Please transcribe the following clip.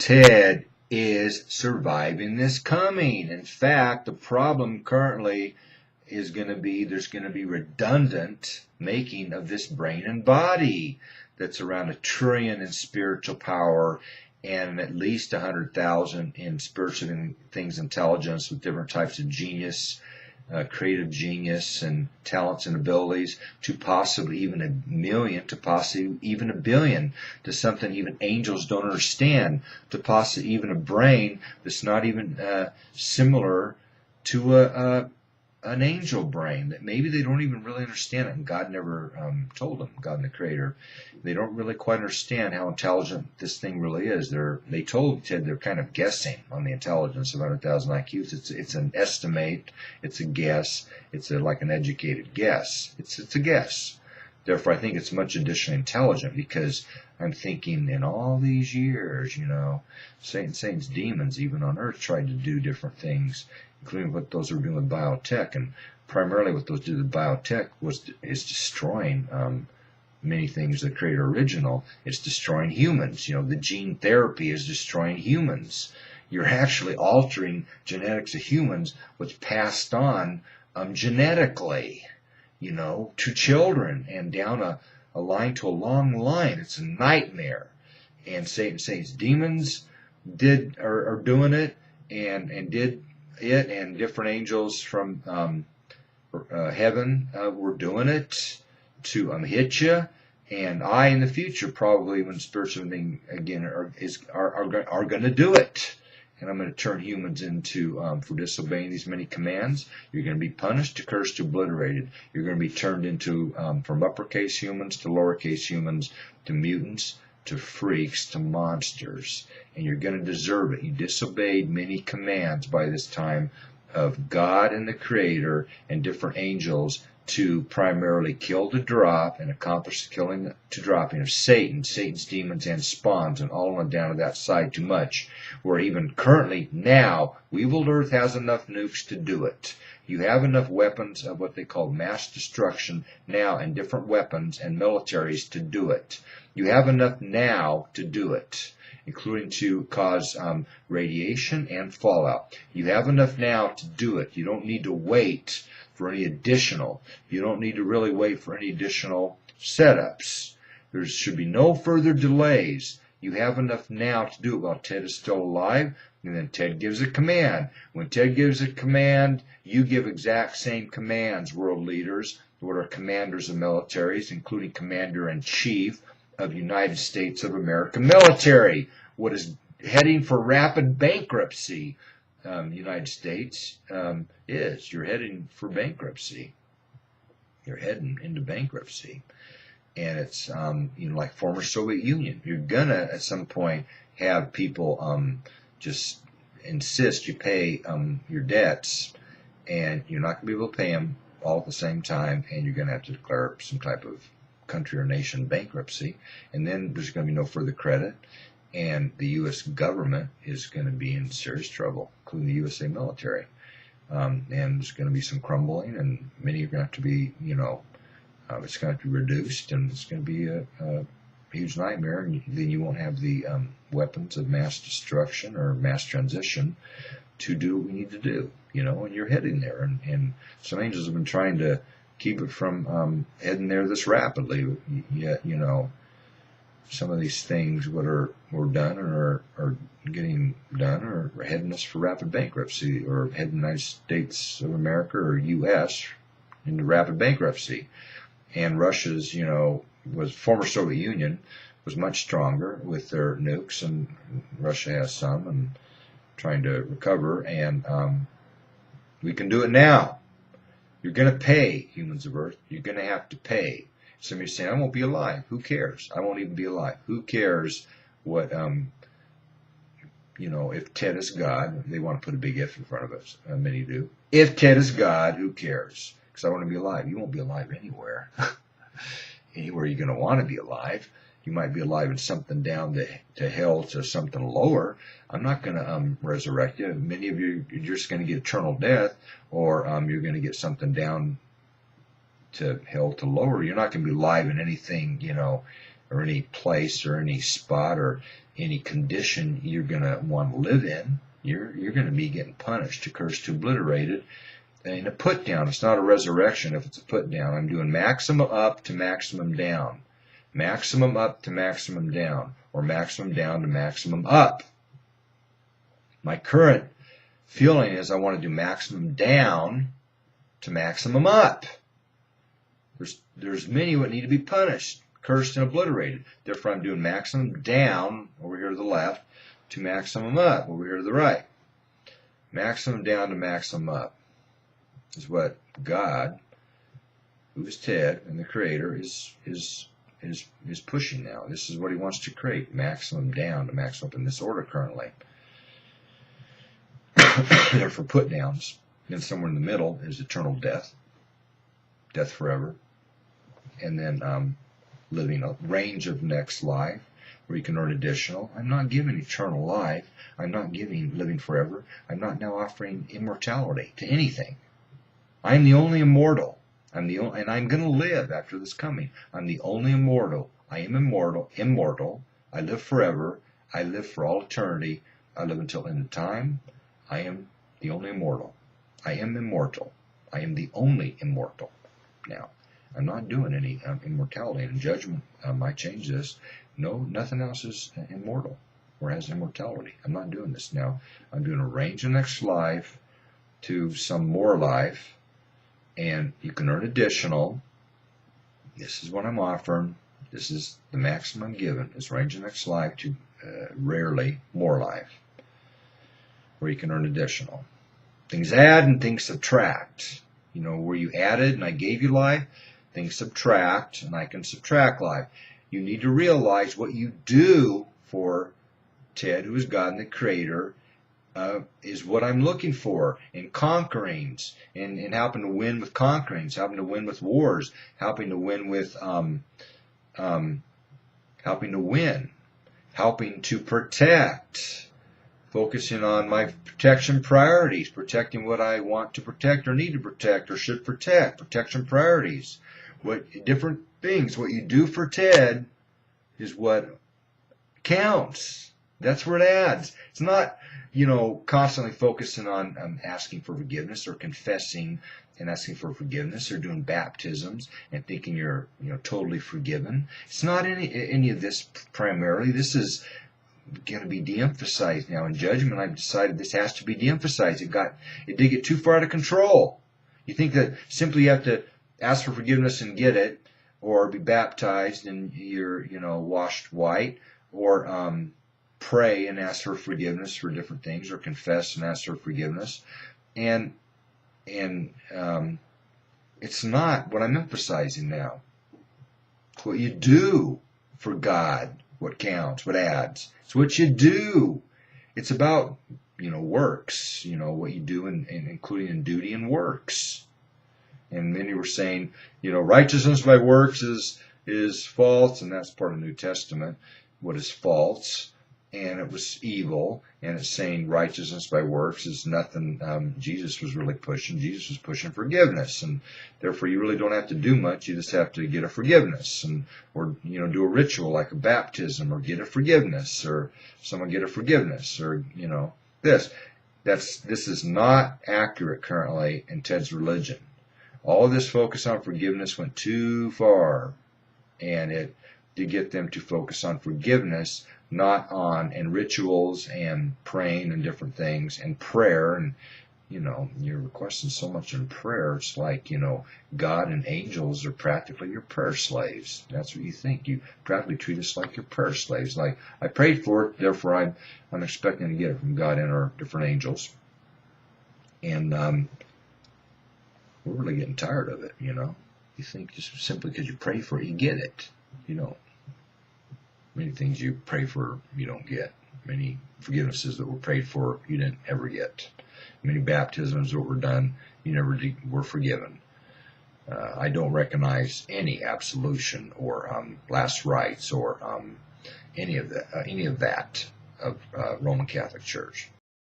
Ted is surviving this coming. In fact, the problem currently is going to be there's going to be redundant making of this brain and body that's around 1 trillion in spiritual power and at least 100,000 in spiritual things intelligence with different types of genius, creative genius and talents and abilities, to possibly even 1 million, to possibly even 1 billion, to something even angels don't understand, to possibly even a brain that's not even similar to an angel brain, that maybe they don't even really understand it, and God never told them, God and the Creator. They don't really quite understand how intelligent this thing really is. They told Ted they're kind of guessing on the intelligence of 100,000 IQs. It's an estimate, it's a guess, it's like an educated guess. It's a guess. Therefore, I think it's much additionally intelligent, because I'm thinking in all these years, Satan's demons, even on earth, tried to do different things, including what those are doing with biotech, and primarily what those do with biotech is destroying many things that create original. It's destroying humans. The gene therapy is destroying humans. You're actually altering genetics of humans, what's passed on genetically, to children and down a line to a long line. It's a nightmare. And Satan's demons are doing it and did it, and different angels from heaven were doing it to hit you. And I, in the future, probably when spiritual thing again are going to do it. And I'm going to turn humans into, for disobeying these many commands, you're going to be punished, accursed, obliterated. You're going to be turned into, from uppercase humans to lowercase humans to mutants to freaks to monsters. And you're going to deserve it. You disobeyed many commands by this time of God and the Creator and different angels to primarily kill to drop and accomplish the killing to dropping of Satan's demons and spawns, and all on down to that side too much, where even currently now, Weevil Earth has enough nukes to do it. You have enough weapons of what they call mass destruction now, and different weapons and militaries to do it. You have enough now to do it, including to cause radiation and fallout. You have enough now to do it. You don't need to wait for any additional. You don't need to really wait for any additional setups. There should be no further delays. You have enough now to do it while Ted is still alive, and then Ted gives a command. When Ted gives a command, you give exact same commands, world leaders, what are commanders of militaries, including Commander-in-Chief of United States of America military, what is heading for rapid bankruptcy. United States you're heading for bankruptcy. You're heading into bankruptcy. And it's, like former Soviet Union. You're gonna, at some point, have people just insist you pay your debts, and you're not gonna be able to pay them all at the same time, and you're gonna have to declare some type of country or nation bankruptcy, and then there's gonna be no further credit, and the U.S. government is going to be in serious trouble, including the USA military. And there's going to be some crumbling, and many are going to have to be, it's going to have to be reduced, and it's going to be a huge nightmare. And then you won't have the weapons of mass destruction or mass transition to do what we need to do, and you're heading there. And some angels have been trying to keep it from heading there this rapidly, yet, some of these things were done or are getting done or heading us for rapid bankruptcy, or heading the United States of America or U.S. into rapid bankruptcy. And Russia's, was former Soviet Union, was much stronger with their nukes, and Russia has some and trying to recover. And we can do it now. You're going to pay, humans of Earth. You're going to have to pay. Somebody's saying, I won't be alive. Who cares? I won't even be alive. Who cares what, if Ted is God, they want to put a big if in front of us. Many do. If Ted is God, who cares? Because I want to be alive. You won't be alive anywhere. Anywhere you're going to want to be alive. You might be alive in something down to hell, to something lower. I'm not going to resurrect you. Many of you, you're just going to get eternal death, or you're going to get something down to hell to lower. You're not going to be live in anything, or any place or any spot or any condition you're going to want to live in. You're going to be getting punished, accursed, obliterated. In a put down, it's not a resurrection if it's a put down. I'm doing maximum up to maximum down. Maximum up to maximum down, or maximum down to maximum up. My current feeling is I want to do maximum down to maximum up. There's many that need to be punished, cursed, and obliterated. Therefore, I'm doing maximum down over here to the left to maximum up over here to the right. Maximum down to maximum up is what God, who is Ted and the Creator, is pushing now. This is what he wants to create: maximum down to maximum up in this order currently. Therefore, put downs. Then somewhere in the middle is eternal death, death forever, and then living a range of next life where you can earn additional. I'm not giving eternal life. I'm not giving living forever. I'm not now offering immortality to anything. I'm the only immortal. I'm the only, and I'm going to live after this coming. I'm the only immortal. I am immortal. I live forever. I live for all eternity. I live until end of time. I am the only immortal. I am immortal. I am the only immortal. Now, I'm not doing any immortality, and judgment might change this. No, nothing else is immortal or has immortality. I'm not doing this now. I'm doing a range of next life to some more life, and you can earn additional. This is what I'm offering. This is the maximum I'm given. This range of next life to rarely more life, where you can earn additional. Things add and things subtract. You know, where you added and I gave you life, things subtract and I can subtract life. You need to realize what you do for Ted, who is God and the Creator, is what I'm looking for in conquerings, in helping to win with conquerings, helping to win with wars, helping to win with helping to protect, focusing on my protection priorities, protecting what I want to protect or need to protect or should protect, protection priorities. What different things, what you do for Ted is what counts. That's where it adds. It's not, constantly focusing on asking for forgiveness or confessing and asking for forgiveness or doing baptisms and thinking you're totally forgiven. It's not any of this primarily. This is going to be de-emphasized now in judgment. I've decided this has to be de-emphasized. It did get too far out of control. You think that simply you have to ask for forgiveness and get it, or be baptized and you're washed white, or pray and ask for forgiveness for different things, or confess and ask for forgiveness, and it's not what I'm emphasizing now. It's what you do for God, what counts, what adds. It's what you do. It's about works, what you do, including in duty and works. And many were saying, righteousness by works is false, and that's part of the New Testament. What is false? And it was evil, and it's saying righteousness by works is nothing Jesus was really pushing. Jesus was pushing forgiveness, and therefore you really don't have to do much. You just have to get a forgiveness, or do a ritual like a baptism, or get a forgiveness, or someone get a forgiveness, or this. This is not accurate currently in Ted's religion. All of this focus on forgiveness went too far, and to get them to focus on forgiveness, not on rituals and praying and different things and prayer. And you're requesting so much in prayer. It's like God and angels are practically your prayer slaves. That's what you think. You practically treat us like your prayer slaves. Like, I prayed for it, therefore I'm expecting to get it from God and our different angels. And we're really getting tired of it. You think just simply because you pray for it, you get it. Many things you pray for, you don't get. Many forgivenesses that were prayed for, you didn't ever get. Many baptisms that were done, you never were forgiven. I don't recognize any absolution or last rites or any of that of Roman Catholic Church.